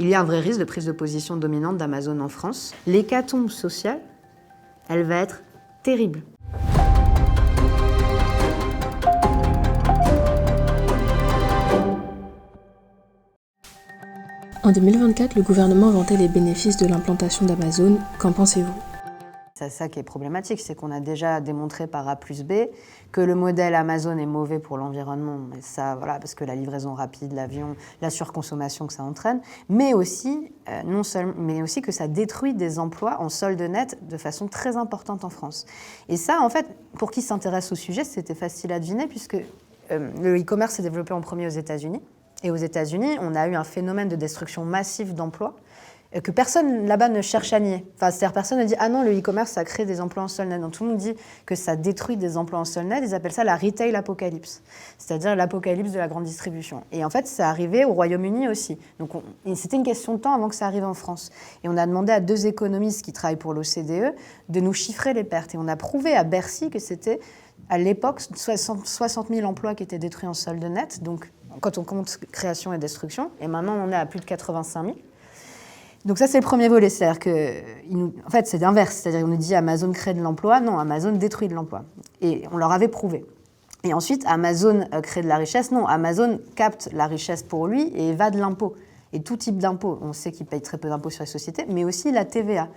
il y a un vrai risque de prise de position dominante d'Amazon en France. L'hécatombe sociale, elle va être terrible. En 2024, le gouvernement vantait les bénéfices de l'implantation d'Amazon. Qu'en pensez-vous ? C'est ça qui est problématique, c'est qu'on a déjà démontré par A plus B que le modèle Amazon est mauvais pour l'environnement. Et ça, voilà, parce que la livraison rapide, l'avion, la surconsommation que ça entraîne, mais aussi que ça détruit des emplois en solde net de façon très importante en France. Et ça, en fait, pour qui s'intéresse au sujet, c'était facile à deviner, puisque le e-commerce s'est développé en premier aux États-Unis. Et aux États-Unis, on a eu un phénomène de destruction massive d'emplois que personne là-bas ne cherche à nier. Enfin, c'est-à-dire personne ne dit « Ah non, le e-commerce, ça crée des emplois en sol net ». Donc tout le monde dit que ça détruit des emplois en sol net. Ils appellent ça la retail apocalypse, c'est-à-dire l'apocalypse de la grande distribution. Et en fait, c'est arrivé au Royaume-Uni aussi. Donc c'était une question de temps avant que ça arrive en France. Et on a demandé à 2 économistes qui travaillent pour l'OCDE de nous chiffrer les pertes. Et on a prouvé à Bercy que c'était, à l'époque, 60 000 emplois qui étaient détruits en solde net. Donc quand on compte création et destruction. Et maintenant, on est à plus de 85 000. Donc ça, c'est le premier volet. C'est-à-dire que, en fait, c'est l'inverse. C'est-à-dire qu'on nous dit Amazon crée de l'emploi. Non, Amazon détruit de l'emploi. Et on leur avait prouvé. Et ensuite, Amazon crée de la richesse. Non, Amazon capte la richesse pour lui et évade l'impôt. Et tout type d'impôt. On sait qu'il paye très peu d'impôts sur les sociétés, mais aussi la TVA.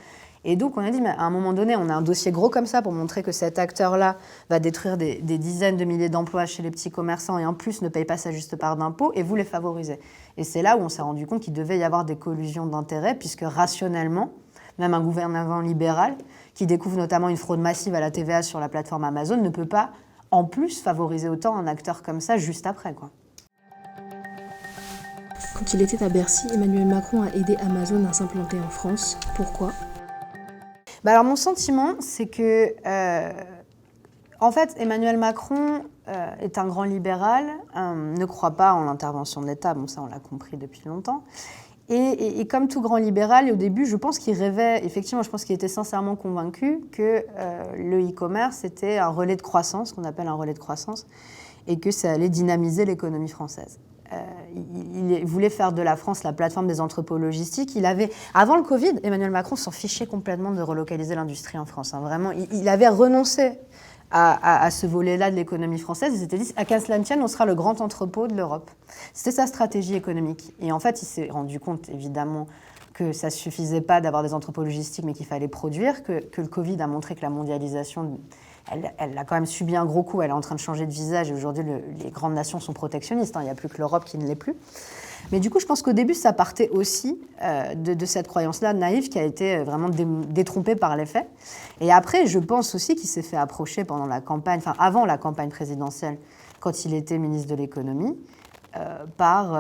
Et donc, on a dit, mais à un moment donné, on a un dossier gros comme ça pour montrer que cet acteur-là va détruire des dizaines de milliers d'emplois chez les petits commerçants et en plus ne paye pas sa juste part d'impôt et vous les favorisez. Et c'est là où on s'est rendu compte qu'il devait y avoir des collusions d'intérêts puisque rationnellement, même un gouvernement libéral qui découvre notamment une fraude massive à la TVA sur la plateforme Amazon ne peut pas en plus favoriser autant un acteur comme ça juste après, quoi. Quand il était à Bercy, Emmanuel Macron a aidé Amazon à s'implanter en France. Pourquoi ? Alors mon sentiment, c'est que, en fait, Emmanuel Macron est un grand libéral, ne croit pas en l'intervention de l'État, bon ça on l'a compris depuis longtemps, et comme tout grand libéral, au début, je pense qu'il rêvait, effectivement, je pense qu'il était sincèrement convaincu que le e-commerce était un relais de croissance, qu'on appelle un relais de croissance, et que ça allait dynamiser l'économie française. Il voulait faire de la France la plateforme des entrepôts logistiques. Avant le Covid, Emmanuel Macron s'en fichait complètement de relocaliser l'industrie en France. Vraiment, il avait renoncé à ce volet-là de l'économie française. Il s'était dit, à qu'à cela ne tienne, on sera le grand entrepôt de l'Europe. C'était sa stratégie économique. Et en fait, il s'est rendu compte, évidemment, que ça ne suffisait pas d'avoir des entrepôts logistiques, mais qu'il fallait produire, que le Covid a montré que la mondialisation... Elle a quand même subi un gros coup, elle est en train de changer de visage et aujourd'hui les grandes nations sont protectionnistes, il n'y a plus que l'Europe qui ne l'est plus. Mais du coup, je pense qu'au début, ça partait aussi de cette croyance-là naïve qui a été vraiment détrompée par les faits. Et après, je pense aussi qu'il s'est fait approcher pendant la campagne, enfin avant la campagne présidentielle, quand il était ministre de l'économie, par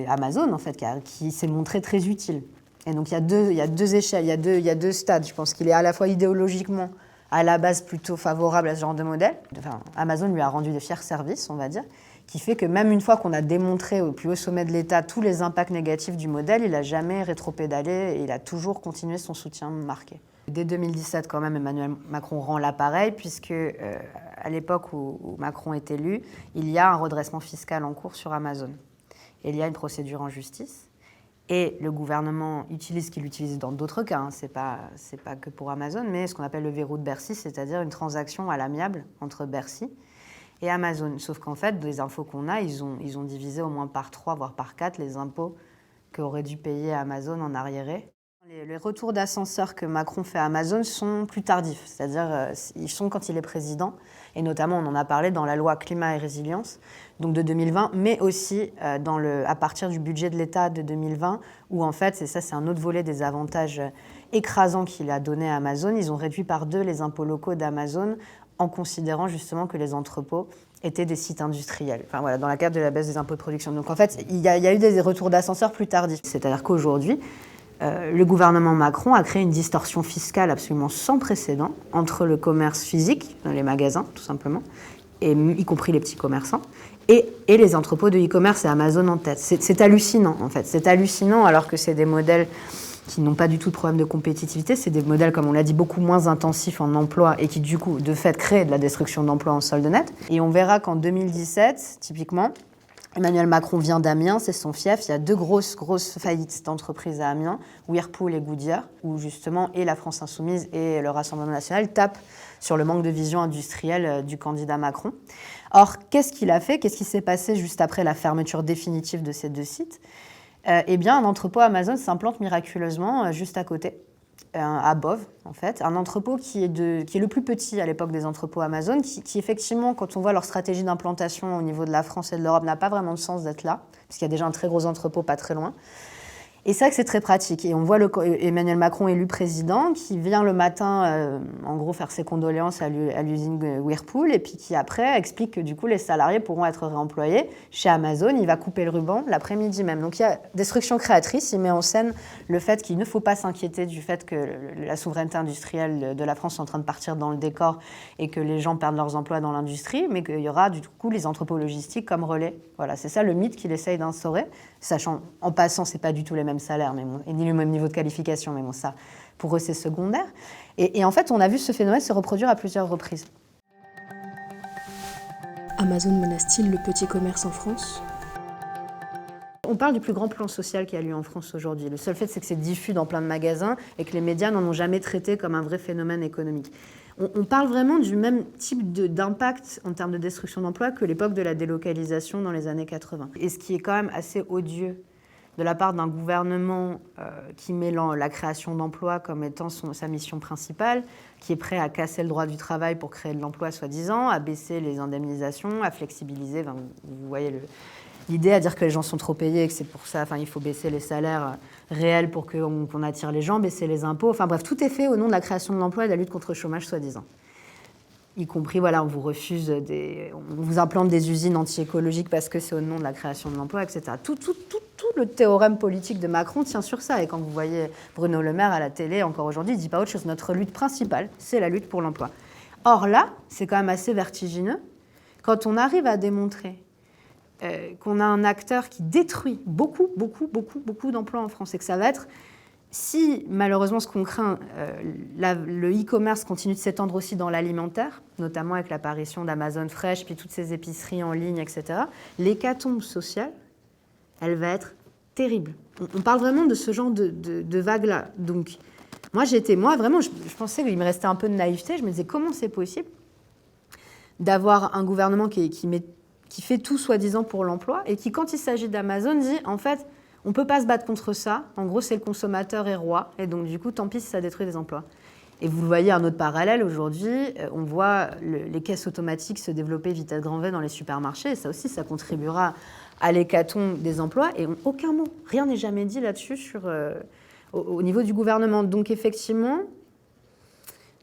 Amazon, en fait, qui s'est montré très utile. Et donc, il y a deux échelles, il y a deux stades. Je pense qu'il est à la fois idéologiquement à la base plutôt favorable à ce genre de modèle. Enfin, Amazon lui a rendu de fiers services, on va dire, qui fait que même une fois qu'on a démontré au plus haut sommet de l'État tous les impacts négatifs du modèle, il n'a jamais rétropédalé et il a toujours continué son soutien marqué. Dès 2017, quand même, Emmanuel Macron rend l'appareil, puisque à l'époque où Macron est élu, il y a un redressement fiscal en cours sur Amazon. Et il y a une procédure en justice. Et le gouvernement utilise ce qu'il utilise dans d'autres cas, c'est pas que pour Amazon, mais ce qu'on appelle le verrou de Bercy, c'est-à-dire une transaction à l'amiable entre Bercy et Amazon. Sauf qu'en fait, des infos qu'on a, ils ont divisé au moins par 3, voire par 4, les impôts qu'aurait dû payer Amazon en arriéré. Les retours d'ascenseur que Macron fait à Amazon sont plus tardifs, c'est-à-dire ils sont quand il est président, et notamment on en a parlé dans la loi climat et résilience, donc de 2020, mais aussi à partir du budget de l'État de 2020, où en fait, c'est un autre volet des avantages écrasants qu'il a donné à Amazon. Ils ont réduit par 2 les impôts locaux d'Amazon en considérant justement que les entrepôts étaient des sites industriels, enfin, voilà, dans la cadre de la baisse des impôts de production. Donc en fait, il y a eu des retours d'ascenseur plus tardifs, c'est-à-dire qu'aujourd'hui, le gouvernement Macron a créé une distorsion fiscale absolument sans précédent entre le commerce physique, les magasins tout simplement, et y compris les petits commerçants, et les entrepôts de e-commerce et Amazon en tête. C'est hallucinant en fait, c'est hallucinant alors que c'est des modèles qui n'ont pas du tout de problème de compétitivité, c'est des modèles, comme on l'a dit, beaucoup moins intensifs en emploi et qui du coup, de fait, créent de la destruction d'emplois en solde net. Et on verra qu'en 2017, typiquement, Emmanuel Macron vient d'Amiens, c'est son fief. Il y a 2 grosses faillites d'entreprises à Amiens, Whirlpool et Goodyear, où justement et la France Insoumise et le Rassemblement National tapent sur le manque de vision industrielle du candidat Macron. Or, qu'est-ce qu'il a fait? Qu'est-ce qui s'est passé juste après la fermeture définitive de ces 2 sites? Eh bien, un entrepôt Amazon s'implante miraculeusement juste à côté, à Bove, en fait. Un entrepôt qui est le plus petit à l'époque des entrepôts Amazon, qui effectivement, quand on voit leur stratégie d'implantation au niveau de la France et de l'Europe, n'a pas vraiment de sens d'être là, parce qu'il y a déjà un très gros entrepôt pas très loin. Et c'est vrai que c'est très pratique. Et on voit Emmanuel Macron élu président qui vient le matin, en gros, faire ses condoléances à l'usine Whirlpool et puis qui après explique que du coup les salariés pourront être réemployés chez Amazon. Il va couper le ruban l'après-midi même. Donc il y a destruction créatrice. Il met en scène le fait qu'il ne faut pas s'inquiéter du fait que la souveraineté industrielle de la France est en train de partir dans le décor et que les gens perdent leurs emplois dans l'industrie, mais qu'il y aura du coup les entrepôts logistiques comme relais. Voilà, c'est ça le mythe qu'il essaye d'instaurer, sachant en passant, c'est pas du tout les mêmes salaires, mais bon, et ni le même niveau de qualification, mais bon, ça, pour eux, c'est secondaire. Et en fait, on a vu ce phénomène se reproduire à plusieurs reprises. Amazon menace-t-il le petit commerce en France? On parle du plus grand plan social qui a lieu en France aujourd'hui. Le seul fait, c'est que c'est diffus dans plein de magasins et que les médias n'en ont jamais traité comme un vrai phénomène économique. On parle vraiment du même type d'impact en termes de destruction d'emplois que l'époque de la délocalisation dans les années 80. Et ce qui est quand même assez odieux de la part d'un gouvernement qui met la création d'emplois comme étant sa mission principale, qui est prêt à casser le droit du travail pour créer de l'emploi soi-disant, à baisser les indemnisations, à flexibiliser, enfin, vous voyez l'idée à dire que les gens sont trop payés et que c'est pour ça, enfin, il faut baisser les salaires réels pour qu'on attire les gens, baisser les impôts. Enfin bref, tout est fait au nom de la création de l'emploi et de la lutte contre le chômage soi-disant. Y compris, voilà, on vous refuse on vous implante des usines anti-écologiques parce que c'est au nom de la création de l'emploi, etc. Tout le théorème politique de Macron tient sur ça. Et quand vous voyez Bruno Le Maire à la télé, encore aujourd'hui, il ne dit pas autre chose. Notre lutte principale, c'est la lutte pour l'emploi. Or là, c'est quand même assez vertigineux. Quand on arrive à démontrer qu'on a un acteur qui détruit beaucoup d'emplois en France et que ça va être... Si, malheureusement, ce qu'on craint, le e-commerce continue de s'étendre aussi dans l'alimentaire, notamment avec l'apparition d'Amazon Fresh, puis toutes ces épiceries en ligne, etc., l'hécatombe sociale, elle va être terrible. On parle vraiment de ce genre de vague-là. Donc, moi, vraiment, je pensais qu'il me restait un peu de naïveté. Je me disais, comment c'est possible d'avoir un gouvernement qui fait tout, soi-disant, pour l'emploi, et qui, quand il s'agit d'Amazon, dit, en fait... On ne peut pas se battre contre ça. En gros, c'est le consommateur est roi. Et donc, du coup, tant pis si ça détruit des emplois. Et vous le voyez, un autre parallèle, aujourd'hui, on voit les caisses automatiques se développer vitesse grand V dans les supermarchés. Et ça aussi, ça contribuera à l'hécatombe des emplois. Et aucun mot, rien n'est jamais dit là-dessus au niveau du gouvernement. Donc, effectivement,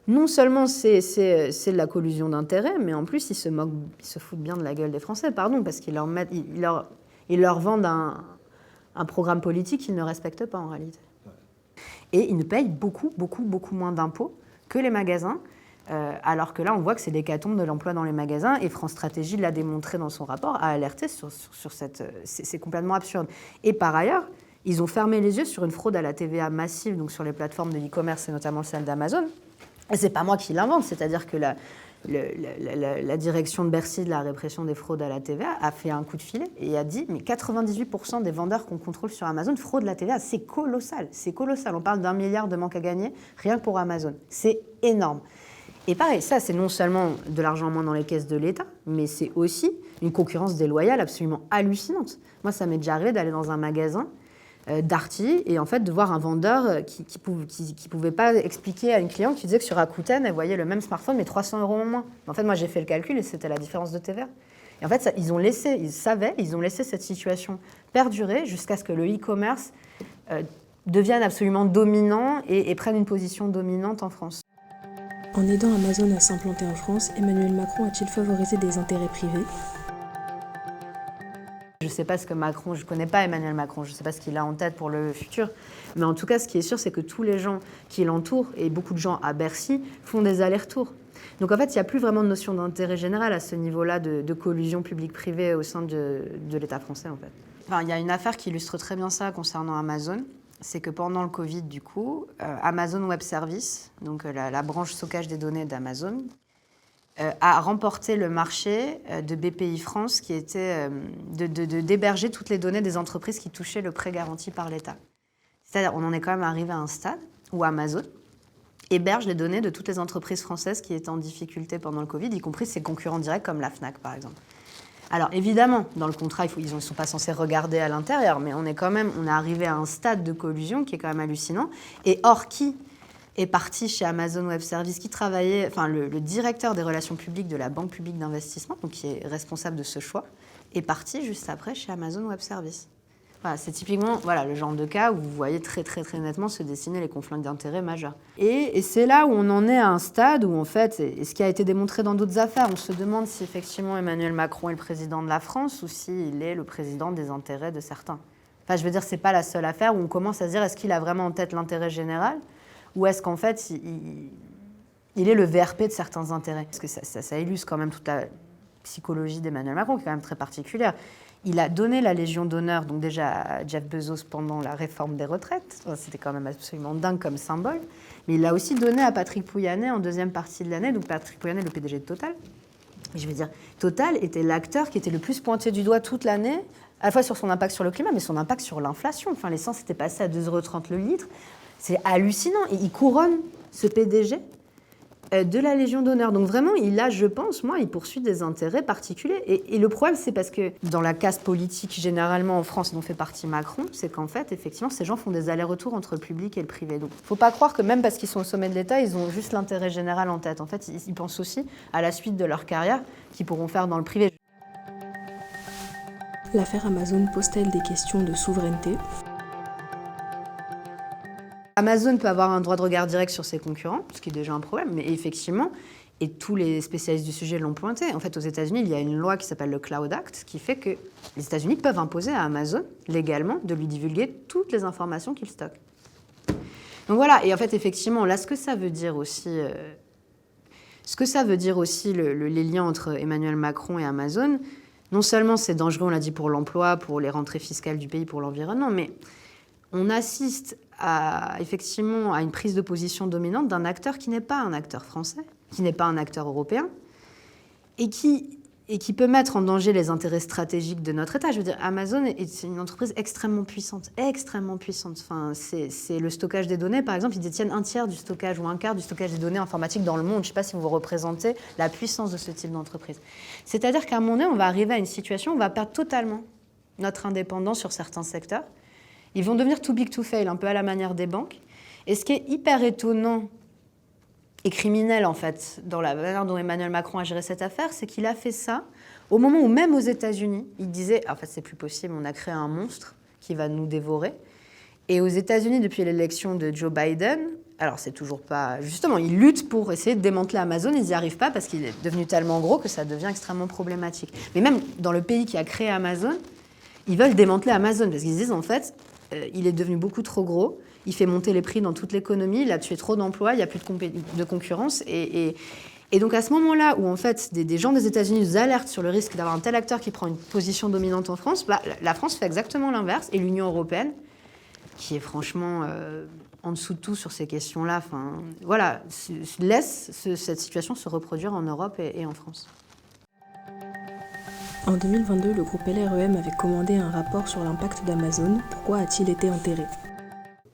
non seulement c'est de la collusion d'intérêts, mais en plus, ils se foutent bien de la gueule des Français, parce qu'ils leur vendent un programme politique qu'ils ne respectent pas en réalité. Et ils ne payent beaucoup moins d'impôts que les magasins, alors que là, on voit que c'est l'hécatombe de l'emploi dans les magasins, et France Stratégie l'a démontré dans son rapport, a alerté sur cette... C'est complètement absurde. Et par ailleurs, ils ont fermé les yeux sur une fraude à la TVA massive, donc sur les plateformes de e-commerce, et notamment celle d'Amazon. Et c'est pas moi qui l'invente, c'est-à-dire que la direction de Bercy de la répression des fraudes à la TVA a fait un coup de filet et a dit mais 98% des vendeurs qu'on contrôle sur Amazon fraudent la TVA. C'est colossal, c'est colossal. On parle d'1 milliard de manque à gagner rien que pour Amazon. C'est énorme. Et pareil, ça c'est non seulement de l'argent en moins dans les caisses de l'État, mais c'est aussi une concurrence déloyale absolument hallucinante. Moi, ça m'est déjà arrivé d'aller dans un magasin Darty et en fait de voir un vendeur qui pouvait pas expliquer à une cliente qui disait que sur Rakuten elle voyait le même smartphone mais 300 € en moins. En fait moi j'ai fait le calcul et c'était la différence de TVA. Et en fait ils ont laissé cette situation perdurer jusqu'à ce que le e-commerce devienne absolument dominant et prenne une position dominante en France. En aidant Amazon à s'implanter en France, Emmanuel Macron a-t-il favorisé des intérêts privés ? Je ne sais pas ce que Macron, je ne connais pas Emmanuel Macron, je ne sais pas ce qu'il a en tête pour le futur, mais en tout cas, ce qui est sûr, c'est que tous les gens qui l'entourent, et beaucoup de gens à Bercy, font des allers-retours. Donc en fait, il n'y a plus vraiment de notion d'intérêt général à ce niveau-là de collusion publique-privée au sein de l'État français, en fait. Enfin, il y a une affaire qui illustre très bien ça concernant Amazon, c'est que pendant le Covid, du coup, Amazon Web Services, donc la branche stockage des données d'Amazon, a remporté le marché de BPI-France qui était d'héberger toutes les données des entreprises qui touchaient le prêt garanti par l'État. C'est-à-dire on en est quand même arrivé à un stade où Amazon héberge les données de toutes les entreprises françaises qui étaient en difficulté pendant le Covid, y compris ses concurrents directs comme la Fnac par exemple. Alors évidemment, dans le contrat, ils ne sont pas censés regarder à l'intérieur, mais on est arrivé à un stade de collusion qui est quand même hallucinant. Et or, qui est parti chez Amazon Web Services, qui travaillait, enfin le directeur des relations publiques de la Banque publique d'investissement, donc qui est responsable de ce choix, est parti juste après chez Amazon Web Services. Voilà, c'est typiquement le genre de cas où vous voyez très nettement se dessiner les conflits d'intérêts majeurs. Et c'est là où on en est à un stade où, en fait, et ce qui a été démontré dans d'autres affaires, on se demande si effectivement Emmanuel Macron est le président de la France ou s'il est le président des intérêts de certains. Enfin, je veux dire, c'est pas la seule affaire où on commence à se dire est-ce qu'il a vraiment en tête l'intérêt général ou est-ce qu'en fait, il est le VRP de certains intérêts. Parce que ça illustre quand même toute la psychologie d'Emmanuel Macron, qui est quand même très particulière. Il a donné la Légion d'honneur, donc déjà à Jeff Bezos pendant la réforme des retraites. C'était quand même absolument dingue comme symbole. Mais il l'a aussi donné à Patrick Pouyanné en deuxième partie de l'année. Donc Patrick Pouyanné, le PDG de Total. Et je veux dire, Total était l'acteur qui était le plus pointé du doigt toute l'année, à la fois sur son impact sur le climat, mais son impact sur l'inflation. Enfin, l'essence était passée à 2,30 € le litre. C'est hallucinant. Et il couronne ce PDG de la Légion d'honneur. Donc vraiment, il a, je pense, il poursuit des intérêts particuliers. Et le problème, c'est parce que dans la caste politique, généralement en France, dont fait partie Macron, c'est qu'en fait, effectivement, ces gens font des allers-retours entre le public et le privé. Donc il ne faut pas croire que même parce qu'ils sont au sommet de l'État, ils ont juste l'intérêt général en tête. En fait, ils pensent aussi à la suite de leur carrière qu'ils pourront faire dans le privé. L'affaire Amazon pose-t-elle des questions de souveraineté ? Amazon peut avoir un droit de regard direct sur ses concurrents, ce qui est déjà un problème, mais effectivement, et tous les spécialistes du sujet l'ont pointé, en fait, aux États-Unis, il y a une loi qui s'appelle le Cloud Act, qui fait que les États-Unis peuvent imposer à Amazon, légalement, de lui divulguer toutes les informations qu'il stocke. Donc voilà, et en fait, effectivement, là, ce que ça veut dire aussi les liens entre Emmanuel Macron et Amazon, non seulement c'est dangereux, on l'a dit, pour l'emploi, pour les rentrées fiscales du pays, pour l'environnement, mais on assiste effectivement à une prise de position dominante d'un acteur qui n'est pas un acteur français, qui n'est pas un acteur européen, et qui peut mettre en danger les intérêts stratégiques de notre État. Je veux dire, Amazon est une entreprise extrêmement puissante. Enfin, c'est le stockage des données, par exemple, ils détiennent un tiers du stockage ou un quart du stockage des données informatiques dans le monde. Je ne sais pas si vous représentez la puissance de ce type d'entreprise. C'est-à-dire qu'à un moment donné, on va arriver à une situation où on va perdre totalement notre indépendance sur certains secteurs. Ils vont devenir too big to fail, un peu à la manière des banques. Et ce qui est hyper étonnant et criminel, en fait, dans la manière dont Emmanuel Macron a géré cette affaire, c'est qu'il a fait ça au moment où, même aux États-Unis, il disait « En fait, c'est plus possible, on a créé un monstre qui va nous dévorer ». Et aux États-Unis, depuis l'élection de Joe Biden, alors c'est toujours pas... Justement, ils luttent pour essayer de démanteler Amazon, ils n'y arrivent pas parce qu'il est devenu tellement gros que ça devient extrêmement problématique. Mais même dans le pays qui a créé Amazon, ils veulent démanteler Amazon parce qu'ils disent, en fait, il est devenu beaucoup trop gros, il fait monter les prix dans toute l'économie, il a tué trop d'emplois, il n'y a plus de concurrence. Et donc à ce moment-là où en fait des gens des États-Unis nous alertent sur le risque d'avoir un tel acteur qui prend une position dominante en France, la France fait exactement l'inverse, et l'Union européenne, qui est franchement en dessous de tout sur ces questions-là, laisse cette situation se reproduire en Europe et en France. En 2022, le groupe LREM avait commandé un rapport sur l'impact d'Amazon. Pourquoi a-t-il été enterré ?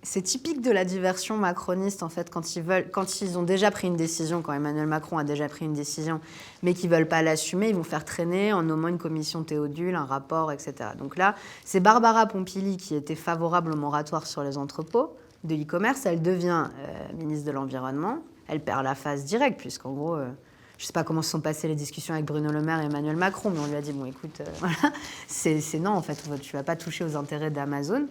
C'est typique de la diversion macroniste, en fait, quand ils ont déjà pris une décision, quand Emmanuel Macron a déjà pris une décision, mais qu'ils ne veulent pas l'assumer, ils vont faire traîner en nommant une commission Théodule, un rapport, etc. Donc là, c'est Barbara Pompili qui était favorable au moratoire sur les entrepôts de e-commerce. Elle devient ministre de l'Environnement. Elle perd la phase directe, puisqu'en gros... je ne sais pas comment se sont passées les discussions avec Bruno Le Maire et Emmanuel Macron, mais on lui a dit, bon, écoute, c'est non, en fait, tu ne vas pas toucher aux intérêts d'Amazon.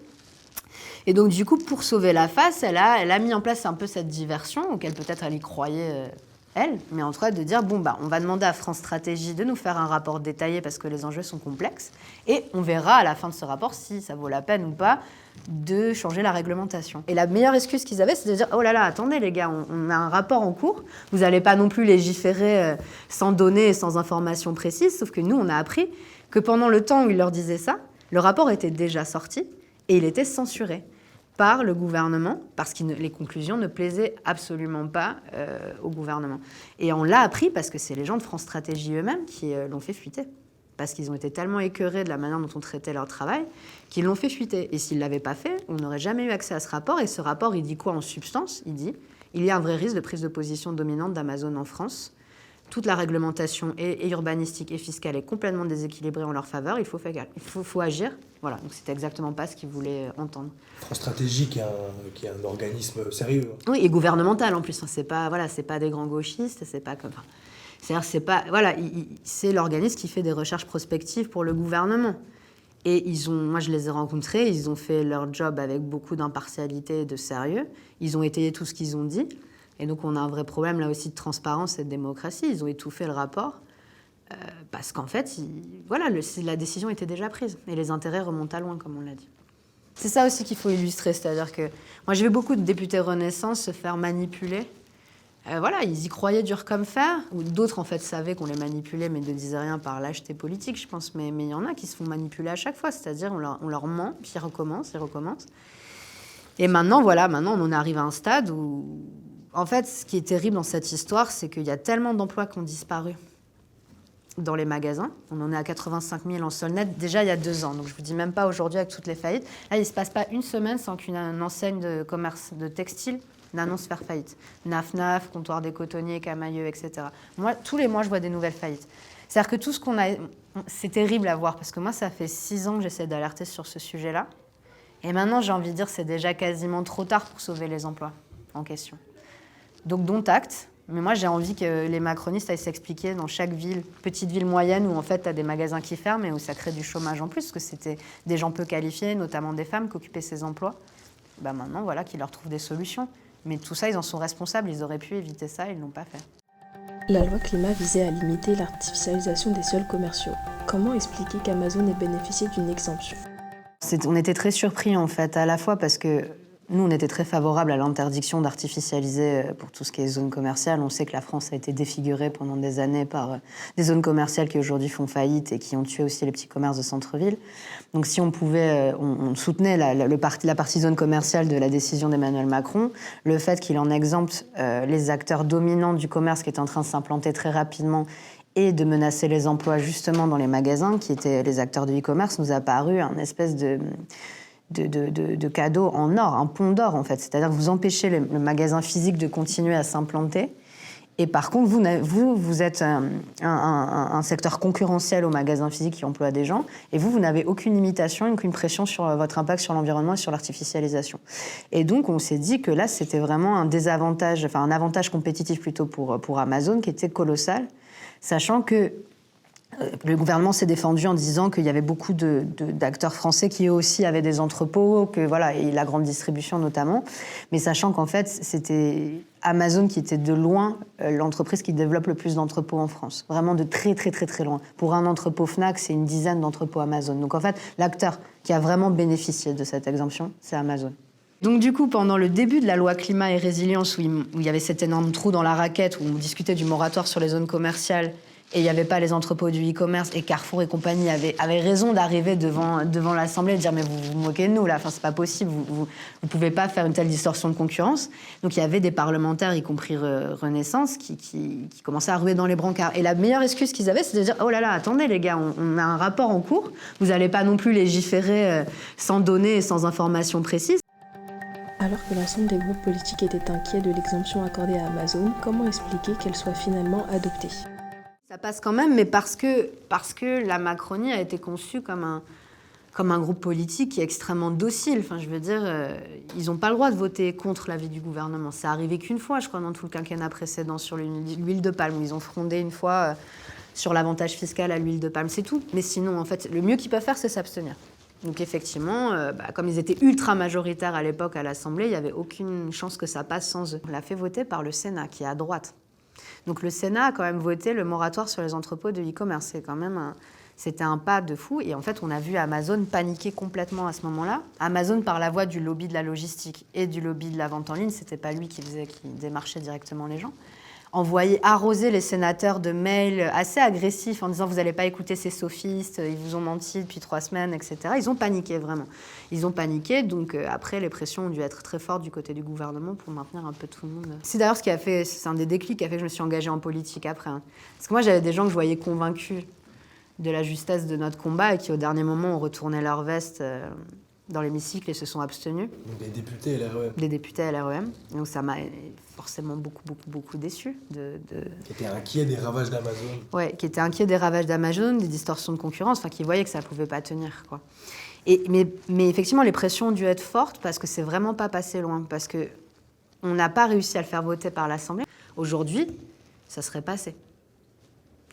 Et donc, du coup, pour sauver la face, elle a mis en place un peu cette diversion, auquel peut-être elle y croyait, elle, mais en tout cas de dire, on va demander à France Stratégie de nous faire un rapport détaillé parce que les enjeux sont complexes, et on verra à la fin de ce rapport si ça vaut la peine ou pas de changer la réglementation. Et la meilleure excuse qu'ils avaient, c'est de dire « Oh là là, attendez les gars, on a un rapport en cours, vous n'allez pas non plus légiférer sans données et sans informations précises, sauf que nous, on a appris que pendant le temps où ils leur disaient ça, le rapport était déjà sorti et il était censuré. par le gouvernement, parce que les conclusions ne plaisaient absolument pas au gouvernement. Et on l'a appris parce que c'est les gens de France Stratégie eux-mêmes qui l'ont fait fuiter. Parce qu'ils ont été tellement écœurés de la manière dont on traitait leur travail qu'ils l'ont fait fuiter. Et s'ils ne l'avaient pas fait, on n'aurait jamais eu accès à ce rapport. Et ce rapport, il dit quoi en substance? Il dit il y a un vrai risque de prise de position dominante d'Amazon en France. Toute la réglementation et urbanistique et fiscale est complètement déséquilibrée en leur faveur. Il faut agir. Voilà, donc c'était exactement pas ce qu'ils voulaient entendre. France Stratégie, qui est un organisme sérieux. Oui, et gouvernemental en plus. C'est pas des grands gauchistes, c'est pas comme... C'est-à-dire, c'est l'organisme qui fait des recherches prospectives pour le gouvernement. Et moi je les ai rencontrés, ils ont fait leur job avec beaucoup d'impartialité et de sérieux. Ils ont étayé tout ce qu'ils ont dit. Et donc on a un vrai problème là aussi de transparence et de démocratie. Ils ont étouffé le rapport parce qu'en fait, la décision était déjà prise. Et les intérêts remontent à loin, comme on l'a dit. C'est ça aussi qu'il faut illustrer. C'est-à-dire que moi j'ai vu beaucoup de députés Renaissance se faire manipuler. Ils y croyaient dur comme fer, ou d'autres en fait savaient qu'on les manipulait mais ne disaient rien par lâcheté politique, je pense, mais il y en a qui se font manipuler à chaque fois, c'est-à-dire on leur ment, puis ils recommencent. Et maintenant, on en arrive à un stade où, en fait, ce qui est terrible dans cette histoire, c'est qu'il y a tellement d'emplois qui ont disparu dans les magasins. On en est à 85 000 en sol net, déjà il y a 2 ans, donc je ne vous dis même pas aujourd'hui avec toutes les faillites. Là, il ne se passe pas une semaine sans qu'une enseigne de commerce de textile n'annonce faire faillite. Naf, Comptoir des Cotonniers, Camailleux, etc. Moi, tous les mois, je vois des nouvelles faillites. C'est-à-dire que tout ce qu'on a... C'est terrible à voir, parce que moi, ça fait 6 ans que j'essaie d'alerter sur ce sujet-là. Et maintenant, j'ai envie de dire, c'est déjà quasiment trop tard pour sauver les emplois en question. Donc, dont acte. Mais moi, j'ai envie que les macronistes aillent s'expliquer dans chaque ville, petite ville moyenne, où en fait, tu as des magasins qui ferment et où ça crée du chômage en plus, parce que c'était des gens peu qualifiés, notamment des femmes, qui occupaient ces emplois. Maintenant, qu'ils leur trouvent des solutions. Mais tout ça, ils en sont responsables, ils auraient pu éviter ça, ils ne l'ont pas fait. La loi climat visait à limiter l'artificialisation des sols commerciaux. Comment expliquer qu'Amazon ait bénéficié d'une exemption? On était très surpris en fait, à la fois parce que nous, on était très favorables à l'interdiction d'artificialiser pour tout ce qui est zone commerciale. On sait que la France a été défigurée pendant des années par des zones commerciales qui aujourd'hui font faillite et qui ont tué aussi les petits commerces de centre-ville. Donc si on pouvait, on soutenait la partie zone commerciale de la décision d'Emmanuel Macron, le fait qu'il en exempte les acteurs dominants du commerce qui étaient en train de s'implanter très rapidement et de menacer les emplois justement dans les magasins, qui étaient les acteurs de e-commerce, nous a paru un espèce de cadeau en or, un pont d'or en fait. C'est-à-dire que vous empêchez le magasin physique de continuer à s'implanter. Et par contre, vous êtes un secteur concurrentiel au magasin physique qui emploie des gens, et vous n'avez aucune limitation, aucune pression sur votre impact sur l'environnement et sur l'artificialisation. Et donc, on s'est dit que là, c'était vraiment un avantage compétitif plutôt pour Amazon qui était colossal, sachant que le gouvernement s'est défendu en disant qu'il y avait beaucoup d'acteurs français qui eux aussi avaient des entrepôts, et la grande distribution notamment, mais sachant qu'en fait c'était Amazon qui était de loin l'entreprise qui développe le plus d'entrepôts en France, vraiment de très très très très loin. Pour un entrepôt Fnac, c'est une dizaine d'entrepôts Amazon. Donc en fait, l'acteur qui a vraiment bénéficié de cette exemption, c'est Amazon. Donc du coup, pendant le début de la loi climat et résilience, où il y avait cet énorme trou dans la raquette, où on discutait du moratoire sur les zones commerciales, et il n'y avait pas les entrepôts du e-commerce, et Carrefour et compagnie avaient raison d'arriver devant l'Assemblée et de dire « mais vous vous moquez de nous, là, c'est pas possible, vous pouvez pas faire une telle distorsion de concurrence ». Donc il y avait des parlementaires, y compris Renaissance, qui commençaient à ruer dans les brancards. Et la meilleure excuse qu'ils avaient, c'était de dire « oh là là, attendez les gars, on a un rapport en cours, vous n'allez pas non plus légiférer sans données et sans informations précises ». Alors que l'ensemble des groupes politiques étaient inquiets de l'exemption accordée à Amazon, comment expliquer qu'elle soit finalement adoptée ? Ça passe quand même, mais parce que la Macronie a été conçue comme un groupe politique qui est extrêmement docile. Enfin, je veux dire, ils n'ont pas le droit de voter contre l'avis du gouvernement. C'est arrivé qu'une fois, je crois, dans tout le quinquennat précédent, sur l'huile de palme. Ils ont frondé une fois sur l'avantage fiscal à l'huile de palme, c'est tout. Mais sinon, en fait, le mieux qu'ils peuvent faire, c'est s'abstenir. Donc effectivement, comme ils étaient ultra majoritaires à l'époque à l'Assemblée, il n'y avait aucune chance que ça passe sans eux. On l'a fait voter par le Sénat, qui est à droite. Donc le Sénat a quand même voté le moratoire sur les entrepôts de e-commerce. C'était un pas de fou. Et en fait, on a vu Amazon paniquer complètement à ce moment-là. Amazon, par la voie du lobby de la logistique et du lobby de la vente en ligne, c'était pas lui qui démarchait directement les gens. arroser les sénateurs de mails assez agressifs en disant « vous n'allez pas écouter ces sophistes, ils vous ont menti depuis 3 semaines, etc. » Ils ont paniqué, vraiment. Ils ont paniqué, donc après, les pressions ont dû être très fortes du côté du gouvernement pour maintenir un peu tout le monde. C'est d'ailleurs ce qui a fait, c'est un des déclics qui a fait que je me suis engagée en politique après. Hein. Parce que moi, j'avais des gens que je voyais convaincus de la justesse de notre combat et qui, au dernier moment, ont retourné leur veste dans l'hémicycle et se sont abstenus. Donc des députés LREM. Des députés LREM. Donc ça m'a forcément beaucoup déçue. Qui étaient inquiets des ravages d'Amazon. Ouais, qui étaient inquiets des ravages d'Amazon, des distorsions de concurrence, enfin qui voyaient que ça ne pouvait pas tenir, quoi. Mais effectivement, les pressions ont dû être fortes parce que c'est vraiment pas passé loin. Parce qu'on n'a pas réussi à le faire voter par l'Assemblée. Aujourd'hui, ça serait passé.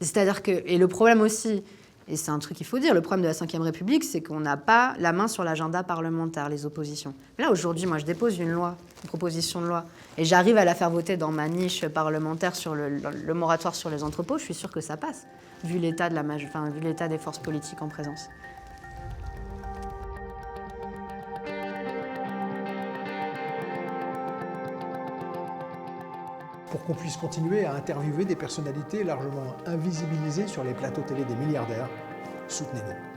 C'est-à-dire que... Et le problème aussi... Et c'est un truc qu'il faut dire, le problème de la Ve République, c'est qu'on n'a pas la main sur l'agenda parlementaire, les oppositions. Là, aujourd'hui, moi, je dépose une proposition de loi, et j'arrive à la faire voter dans ma niche parlementaire sur le moratoire sur les entrepôts, je suis sûre que ça passe, vu l'état vu l'état des forces politiques en présence. Pour qu'on puisse continuer à interviewer des personnalités largement invisibilisées sur les plateaux télé des milliardaires, soutenez-nous.